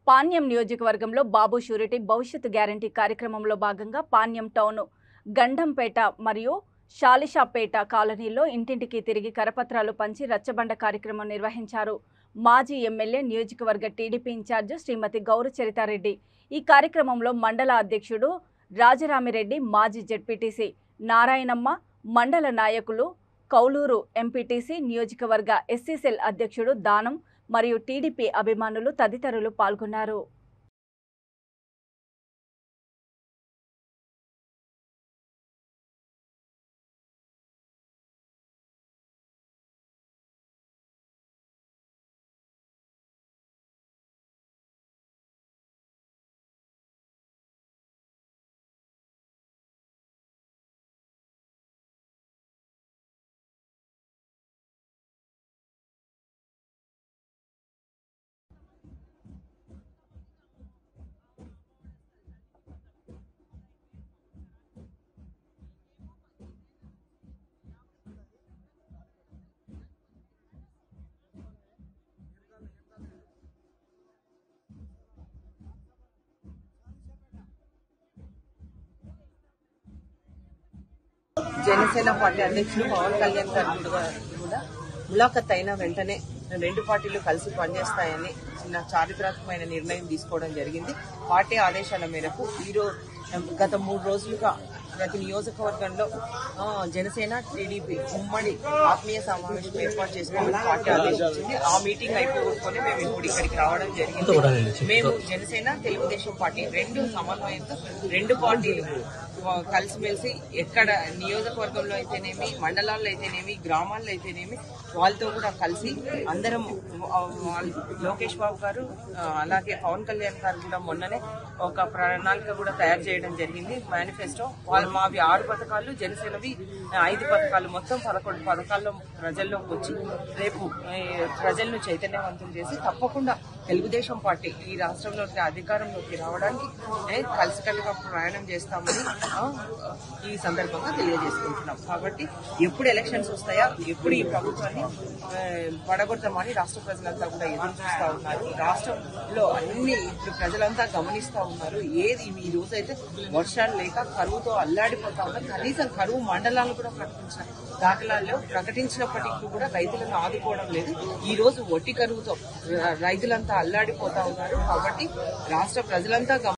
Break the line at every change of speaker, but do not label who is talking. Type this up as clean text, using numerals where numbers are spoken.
పాణ్యం నియోజకవర్గంలో బాబు షూరిటీ భవిష్యత్తు గ్యారంటీ కార్యక్రమంలో భాగంగా పాణ్యం టౌన్ గండంపేట మరియు షాలిషాపేట కాలనీలో ఇంటింటికి తిరిగి కరపత్రాలు పంచి రచ్చబండ కార్యక్రమం నిర్వహించారు. మాజీ ఎమ్మెల్యే నియోజకవర్గ టీడీపీ ఇన్ఛార్జ్ శ్రీమతి గౌరు చరితారెడ్డి ఈ కార్యక్రమంలో మండల అధ్యక్షుడు రాజరామిరెడ్డి, మాజీ జెడ్పీటీసీ నారాయణమ్మ, మండల నాయకులు కౌలూరు ఎంపీటీసీ, నియోజకవర్గ ఎస్సీ సెల్ అధ్యక్షుడు దానం మరియు టీడీపీ అభిమానులు తదితరులు పాల్గొన్నారు.
జనసేన పార్టీ అధ్యక్షులు పవన్ కళ్యాణ్ గారు కూడా ములాఖత్ అయిన వెంటనే రెండు పార్టీలు కలిసి పనిచేస్తాయని చిన్న చారిత్రాత్మకమైన నిర్ణయం తీసుకోవడం జరిగింది. పార్టీ ఆదేశాల మేరకు గత 3 రోజులుగా ప్రతి నియోజకవర్గంలో జనసేన టీడీపీ ఉమ్మడి ఆత్మీయ సమావేశం ఏర్పాటు చేసుకోవాలని పార్టీ ఆదేశించింది. ఆ మీటింగ్ అయిపోగొట్టుకొని మేము ఇప్పుడు ఇక్కడికి రావడం జరిగింది. మేము జనసేన, తెలుగుదేశం పార్టీ రెండు సమన్వయంతో రెండు పార్టీలు కలిసిమెలిసి ఎక్కడ నియోజకవర్గంలో అయితేనేమి, మండలాల్లో అయితేనేమి, గ్రామాల్లో అయితేనేమి వాళ్ళతో కూడా కలిసి అందరం లోకేష్ బాబు గారు అలాగే పవన్ కళ్యాణ్ గారు కూడా మొన్ననే ఒక ప్రణాళిక కూడా తయారు చేయడం జరిగింది, మేనిఫెస్టో. మావి 6 పథకాలు, జనసేనవి 5 పథకాలు, మొత్తం 11 పథకాల్లో ప్రజల్లోకి వచ్చి రేపు ప్రజలను చైతన్యవంతం చేసి తప్పకుండా తెలుగుదేశం పార్టీ ఈ రాష్ట్రంలోకి అధికారంలోకి రావడానికి కలిసికట్టుగా ప్రయాణం చేస్తామని ఈ సందర్భంగా తెలియజేసుకుంటున్నాం. కాబట్టి ఎప్పుడు ఎలక్షన్స్ వస్తాయా, ఎప్పుడు ఈ ప్రభుత్వాన్ని పడగొడతామని రాష్ట్ర ప్రజలంతా కూడా ఎదురు చూస్తా ఉన్నారు. రాష్ట్రంలో అన్ని ఇప్పుడు ప్రజలంతా గమనిస్తా ఉన్నారు. ఏది ఈ రోజైతే వర్షాలు లేక కరువుతో అల్లాడిపోతా ఉన్నారు. కనీసం కరువు మండలాలు కూడా ప్రకటించినప్పటికీ కూడా రైతులను ఆదుకోవడం లేదు. ఈ రోజు ఒట్టి కరువుతో రైతులంతా అల్లాడిపోతా ఉన్నారు. కాబట్టి రాష్ట్ర ప్రజలంతా